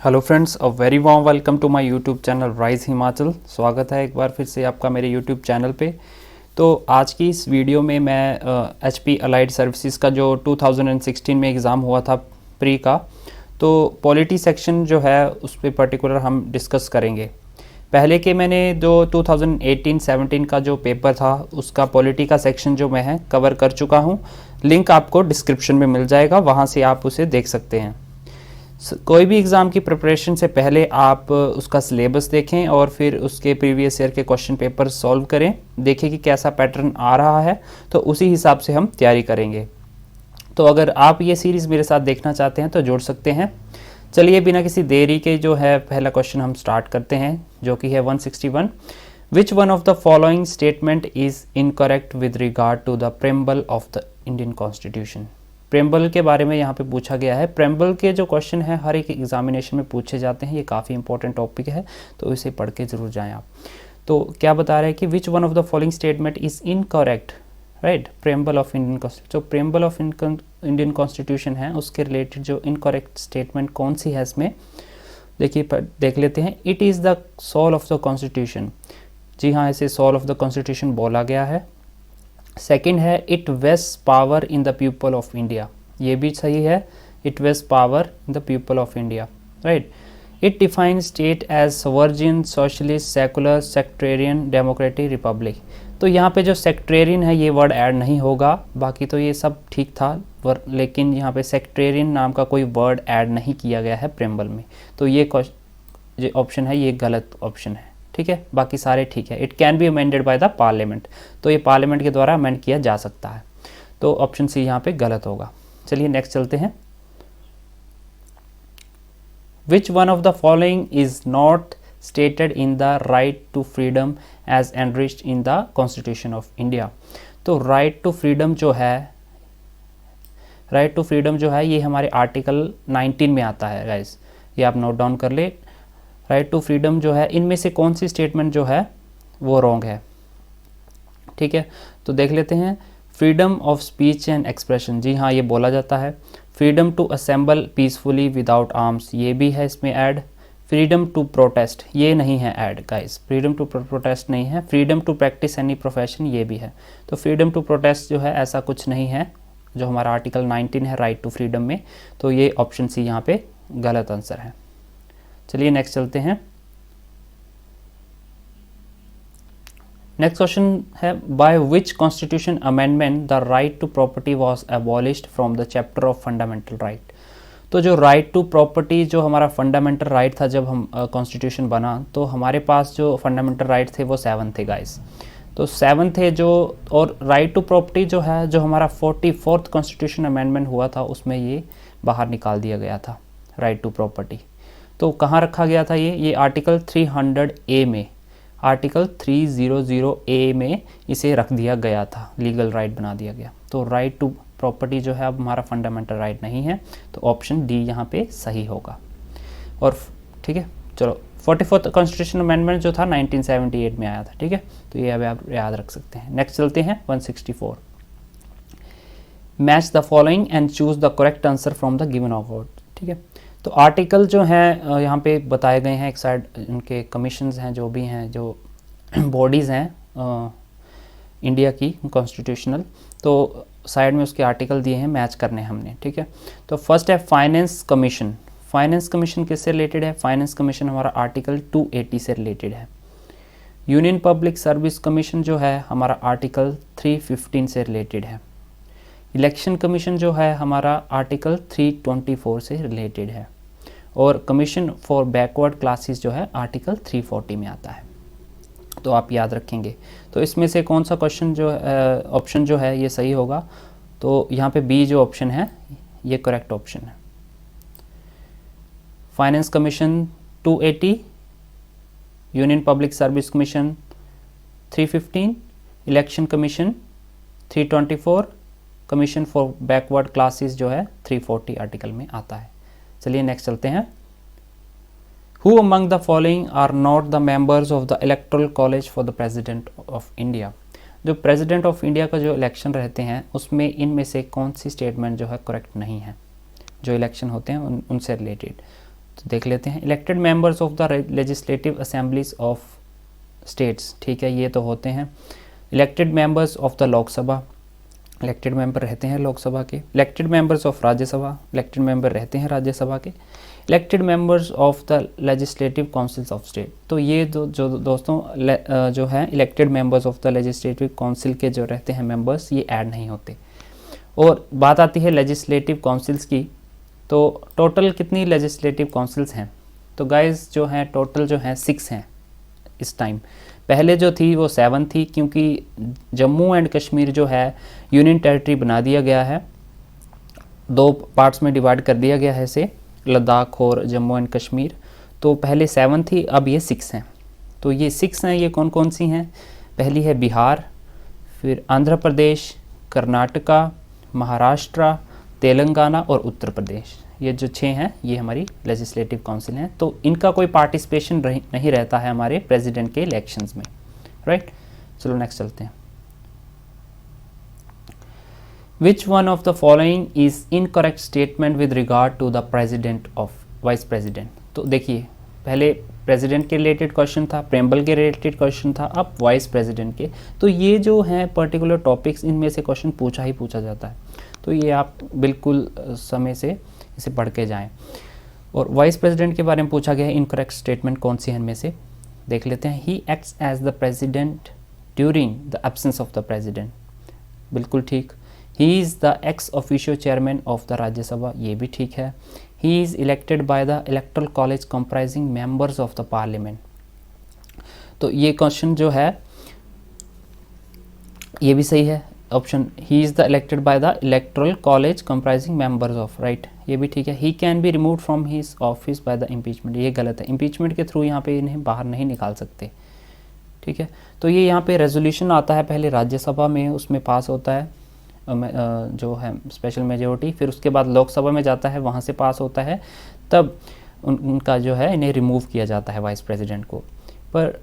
Hello friends, a very warm welcome to my YouTube channel rise Himachal. स्वागत है एक बार फिर से आपका मेरे यूट्यूब चैनल पे। तो आज की इस वीडियो में मैं HP अलाइड सर्विसेज का जो 2016 में एग्ज़ाम हुआ था प्री का, तो पॉलिटी सेक्शन जो है उस पर पर्टिकुलर हम डिस्कस करेंगे। पहले के मैंने जो 2018-17 का जो पेपर था उसका पॉलिटी का सेक्शन जो मैं है कवर कर चुका हूँ। लिंक आपको डिस्क्रिप्शन में मिल जाएगा, वहाँ से आप उसे देख सकते हैं। कोई भी एग्ज़ाम की प्रिपरेशन से पहले आप उसका सिलेबस देखें और फिर उसके प्रीवियस ईयर के क्वेश्चन पेपर सॉल्व करें, देखें कि कैसा पैटर्न आ रहा है, तो उसी हिसाब से हम तैयारी करेंगे। तो अगर आप ये सीरीज़ मेरे साथ देखना चाहते हैं तो जोड़ सकते हैं। चलिए बिना किसी देरी के जो है पहला क्वेश्चन हम स्टार्ट करते हैं, जो कि है 161। Which one of the following statement is incorrect with regard to the preamble of the Indian constitution. Preamble के बारे में यहाँ पे पूछा गया है। प्रेम्बल के जो क्वेश्चन है हर एक एग्जामिनेशन में पूछे जाते हैं, ये काफ़ी इंपॉर्टेंट टॉपिक है, तो इसे पढ़ के ज़रूर जाएं आप। तो क्या बता रहे हैं कि विच one of the following statement is incorrect, right, preamble of Indian constitution. जो प्रेम्बल ऑफ इंडियन कॉन्स्टिट्यूशन है उसके रिलेटेड जो इनकरेक्ट स्टेटमेंट कौन सी है इसमें, देखिए देख लेते हैं। It is the soul of the constitution. जी हाँ, इसे सोल ऑफ द कॉन्स्टिट्यूशन बोला गया है। सेकंड है it vest power in the people of India, ये भी सही है, it vest power in the people of India, right. It define state as sovereign, socialist, secular, sectarian, democratic, republic. तो यहाँ पे जो सेक्टेरियन है ये वर्ड ऐड नहीं होगा, बाकी तो ये सब ठीक था, लेकिन यहाँ पे सेक्टेरियन नाम का कोई वर्ड ऐड नहीं किया गया है प्रेम्बल में, तो ये ऑप्शन है, ये गलत ऑप्शन है, ठीक है। बाकी सारे ठीक है। It can be amended by the parliament, तो ये पार्लियामेंट के द्वारा अमेंड किया जा सकता है, तो ऑप्शन सी यहाँ पे गलत होगा। चलिए नेक्स्ट चलते हैं। Which one of the following is not stated in the right to freedom as enriched in the constitution of India. तो राइट टू फ्रीडम जो है, राइट टू फ्रीडम जो है ये हमारे आर्टिकल 19 में आता है गाइस, ये आप नोट डाउन कर ले। राइट टू फ्रीडम जो है इनमें से कौन सी स्टेटमेंट जो है वो रॉन्ग है, ठीक है। तो देख लेते हैं। Freedom of speech and expression, जी हाँ ये बोला जाता है। Freedom to assemble peacefully without arms, ये भी है इसमें ऐड। फ्रीडम टू प्रोटेस्ट, ये नहीं है add guys, freedom to protest नहीं है। Freedom to practice any profession, ये भी है। तो फ्रीडम टू प्रोटेस्ट जो है ऐसा कुछ नहीं है जो हमारा आर्टिकल 19 है राइट टू फ्रीडम में, तो ये ऑप्शन सी यहाँ पे गलत आंसर है। चलिए नेक्स्ट चलते हैं। नेक्स्ट क्वेश्चन है by which constitution amendment the right to property was abolished from the chapter of fundamental right. तो जो राइट टू प्रॉपर्टी जो हमारा फंडामेंटल राइट था जब हम कॉन्स्टिट्यूशन बना, तो हमारे पास जो फंडामेंटल राइट थे वो 7 थे गाइस, तो 7 थे जो, और राइट टू प्रॉपर्टी जो है जो हमारा 44th कॉन्स्टिट्यूशन अमेंडमेंट हुआ था उसमें ये बाहर निकाल दिया गया था राइट टू प्रॉपर्टी। तो कहाँ रखा गया था ये आर्टिकल 300A में, आर्टिकल 300A में इसे रख दिया गया था, लीगल राइट बना दिया गया। तो राइट टू प्रॉपर्टी जो है अब हमारा फंडामेंटल राइट नहीं है, तो ऑप्शन डी यहाँ पे सही होगा। और ठीक है, चलो 44th कॉन्स्टिट्यूशन अमेंडमेंट जो था 1978 में आया था, ठीक है, तो ये अब आप याद रख सकते हैं। नेक्स्ट चलते हैं 164। Match the following and choose the correct answer from the given of, ठीक है। तो आर्टिकल जो हैं यहाँ पे बताए गए हैं, एक साइड उनके कमीशंस हैं जो भी हैं, जो बॉडीज़ हैं इंडिया की कॉन्स्टिट्यूशनल, तो साइड में उसके आर्टिकल दिए हैं, मैच करने हमने, ठीक है। तो फर्स्ट है फाइनेंस कमीशन। फाइनेंस कमीशन किससे रिलेटेड है? फाइनेंस कमीशन हमारा आर्टिकल 280 से रिलेटेड है। यूनियन पब्लिक सर्विस कमीशन जो है हमारा आर्टिकल 315 से रिलेटेड है। इलेक्शन कमीशन जो है हमारा आर्टिकल 324 से रिलेटेड है। और कमीशन फॉर बैकवर्ड क्लासेस जो है आर्टिकल 340 में आता है, तो आप याद रखेंगे। तो इसमें से कौन सा क्वेश्चन जो ऑप्शन जो है ये सही होगा? तो यहाँ पे बी जो ऑप्शन है ये करेक्ट ऑप्शन है। Finance commission 280, union public service commission 315, election commission 324, commission for backward classes जो है 340 आर्टिकल में आता है। चलिए नेक्स्ट चलते हैं। Who among the following are not the members of the electoral college for the president of India. जो president of India का जो इलेक्शन रहते हैं उसमें इनमें से कौन सी स्टेटमेंट जो है करेक्ट नहीं है, जो इलेक्शन होते हैं उनसे रिलेटेड। तो देख लेते हैं। Elected members of the legislative assemblies of states, ठीक है, ये तो होते हैं। Elected members of the Lok Sabha, elected member रहते हैं लोकसभा के। Elected members of Rajya Sabha, elected member रहते हैं राज्यसभा के। Elected members of the legislative councils of state, तो ये जो दोस्तों जो है elected members of the legislative council के जो रहते हैं मेंबर्स, ये ऐड नहीं होते। और बात आती है लेजिस्लेटिव काउंसिल्स की, तो टोटल कितनी लेजिस्लेटिव काउंसिल्स हैं? तो गाइस जो हैं टोटल जो हैं 6 हैं इस टाइम। पहले जो थी वो 7 थी, क्योंकि जम्मू एंड कश्मीर जो है यूनियन टेरिटरी बना दिया गया है, 2 पार्ट्स में डिवाइड कर दिया गया है इसे, लद्दाख और जम्मू एंड कश्मीर। तो पहले 7 थी, अब ये 6 हैं। तो ये 6 हैं, ये कौन कौन सी हैं? पहली है बिहार, फिर आंध्र प्रदेश, कर्नाटका, महाराष्ट्र, तेलंगाना और उत्तर प्रदेश। ये जो 6 हैं ये हमारी लेजिस्लेटिव काउंसिल हैं। तो इनका कोई पार्टिसिपेशन नहीं रहता है हमारे प्रेसिडेंट के इलेक्शंस में, राइट। चलो नेक्स्ट चलते हैं। Which one of the following is incorrect statement with regard to the president of vice president? तो देखिए, पहले प्रेसिडेंट के रिलेटेड क्वेश्चन था, प्रेम्बल के रिलेटेड क्वेश्चन था, अब वाइस प्रेसिडेंट के। तो ये जो हैं पर्टिकुलर टॉपिक्स, इनमें से क्वेश्चन पूछा जाता है। तो ये आप बिल्कुल समय से इसे पढ़ के जाएं। और वाइस प्रेसिडेंट के बारे में पूछा गया है, इनकरेक्ट स्टेटमेंट कौन सी है इनमें से, देख लेते हैं। He acts as the president during the absence of the president, बिल्कुल ठीक। He is the ex officio chairman of the Rajya Sabha, ये भी ठीक है। He is elected by the electoral college comprising members of the parliament. तो ये question जो है ये भी सही है option, he is the elected by the electoral college comprising members of, right, ये भी ठीक है। He can be removed from his office by the impeachment, ये गलत है। इम्पीचमेंट के थ्रू यहाँ पे इन्हें बाहर नहीं निकाल सकते, ठीक है। तो ये यहाँ पे रेजोल्यूशन आता है पहले राज्यसभा में, उसमें पास होता है जो है स्पेशल मेजोरिटी, फिर उसके बाद लोकसभा में जाता है, वहाँ से पास होता है, तब उनका जो है इन्हें रिमूव किया जाता है वाइस प्रेसिडेंट को। पर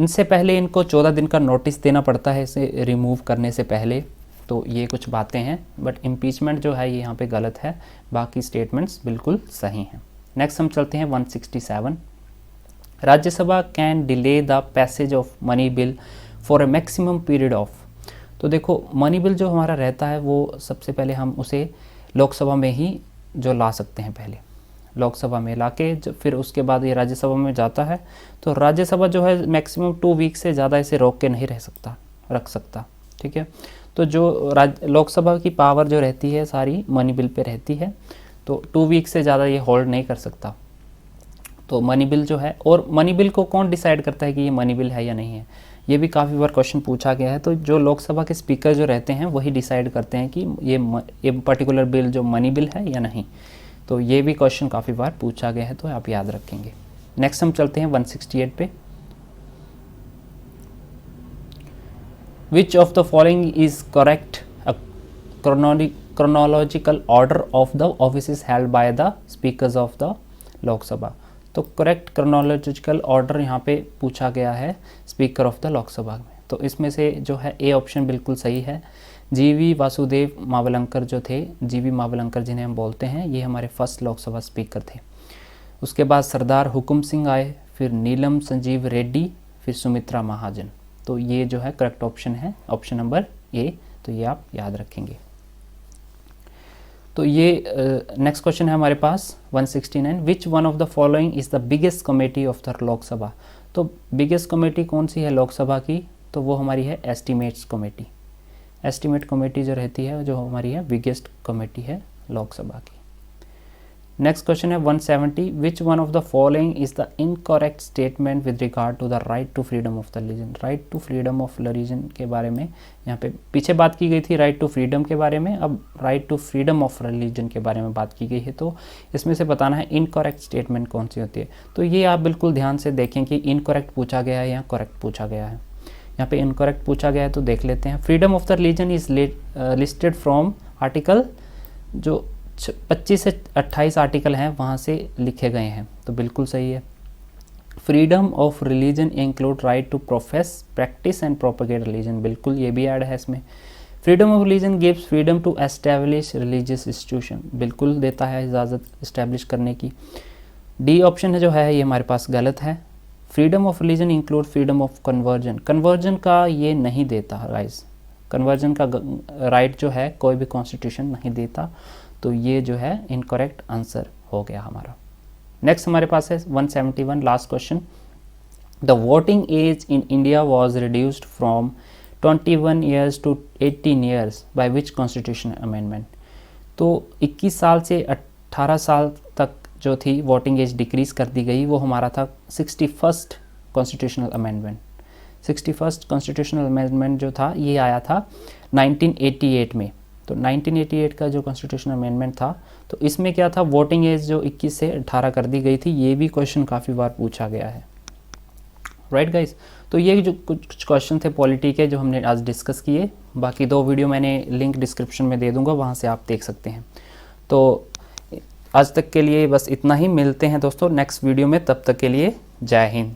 इनसे पहले इनको 14 दिन का नोटिस देना पड़ता है इसे रिमूव करने से पहले। तो ये कुछ बातें हैं, बट इम्पीचमेंट जो है ये यहाँ पे गलत है, बाकी स्टेटमेंट्स बिल्कुल सही हैं। नेक्स्ट हम चलते हैं 167। Rajya Sabha can delay the passage of money bill for a maximum period of. तो देखो, मनी बिल जो हमारा रहता है वो सबसे पहले हम उसे लोकसभा में ही जो ला सकते हैं, पहले लोकसभा में लाके फिर उसके बाद ये राज्यसभा में जाता है। तो राज्यसभा जो है मैक्सिमम 2 वीक से ज़्यादा इसे रोक के नहीं रख सकता, ठीक है। तो जो लोकसभा की पावर जो रहती है सारी मनी बिल पे रहती है, तो 2 वीक से ज़्यादा ये होल्ड नहीं कर सकता। तो मनी बिल जो है, और मनी बिल को कौन डिसाइड करता है कि ये मनी बिल है या नहीं है, ये भी काफ़ी बार क्वेश्चन पूछा गया है। तो जो लोकसभा के स्पीकर जो रहते हैं वही डिसाइड करते हैं कि ये पर्टिकुलर बिल जो मनी बिल है या नहीं। तो ये भी क्वेश्चन काफ़ी बार पूछा गया है, तो आप याद रखेंगे। नेक्स्ट हम चलते हैं 168 पे। Which of the following is correct chronological order of the office held by the speakers of the Lok Sabha. तो करेक्ट क्रोनोलॉजिकल ऑर्डर यहाँ पे पूछा गया है स्पीकर ऑफ द लोकसभा में। तो इसमें से जो है ए ऑप्शन बिल्कुल सही है। जीवी वासुदेव मावलंकर जो थे, जीवी मावलंकर जिन्हें हम बोलते हैं, ये हमारे फर्स्ट लोकसभा स्पीकर थे। उसके बाद सरदार हुकुम सिंह आए, फिर नीलम संजीव रेड्डी, फिर सुमित्रा महाजन। तो ये जो है करेक्ट ऑप्शन है, ऑप्शन नंबर ए। तो ये आप याद रखेंगे। तो ये नेक्स्ट क्वेश्चन है हमारे पास 169। विच one of the following is the biggest committee of the Lok Sabha. तो बिगेस्ट कमेटी कौन सी है लोकसभा की, तो वो हमारी है एस्टीमेट्स कमेटी। एस्टीमेट कमेटी जो रहती है जो हमारी है बिगेस्ट कमेटी है लोकसभा की। नेक्स्ट क्वेश्चन है 170। Which one of the following is the incorrect statement with regard to the right to freedom of the religion. Right to freedom of religion के बारे में यहाँ पे पीछे बात की गई थी राइट टू फ्रीडम के बारे में, अब right to freedom of religion के बारे में बात की गई है। तो इसमें से बताना है इनकरेक्ट स्टेटमेंट कौन सी होती है। तो ये आप बिल्कुल ध्यान से देखें कि इनकरेक्ट पूछा गया है या करेक्ट पूछा गया है। यहाँ पे इनकरेक्ट पूछा गया है तो देख लेते हैं। Freedom of the religion is listed from article, जो 25 से 28 आर्टिकल हैं वहाँ से लिखे गए हैं, तो बिल्कुल सही है। Freedom of religion include right to profess, practice and propagate religion, बिल्कुल ये भी ऐड है इसमें। Freedom of religion gives freedom to establish religious institution, बिल्कुल देता है इजाज़त इस्टेब्लिश करने की। डी ऑप्शन है जो है ये हमारे पास गलत है। Freedom of religion include freedom of conversion, conversion का ये नहीं देता गाइस, कन्वर्जन का राइट जो है कोई भी कॉन्स्टिट्यूशन नहीं देता, तो ये जो है इनकरेक्ट आंसर हो गया हमारा। नेक्स्ट हमारे पास है 171 last question. The voting age in India was reduced from 21 years to 18 years by which constitution amendment. तो 21 साल से 18 साल तक जो थी वोटिंग एज डिक्रीज़ कर दी गई, वो हमारा था 61st constitutional amendment. 61st constitutional amendment जो था ये आया था 1988 में। तो 1988 का जो कॉन्स्टिट्यूशनल अमेंडमेंट था, तो इसमें क्या था, वोटिंग एज जो 21 से 18 कर दी गई थी। ये भी क्वेश्चन काफ़ी बार पूछा गया है, राइट गाइस। तो ये जो कुछ क्वेश्चन थे पॉलिटी के जो हमने आज डिस्कस किए, बाकी 2 वीडियो मैंने लिंक डिस्क्रिप्शन में दे दूंगा, वहाँ से आप देख सकते हैं। तो आज तक के लिए बस इतना ही, मिलते हैं दोस्तों नेक्स्ट वीडियो में, तब तक के लिए जय हिंद।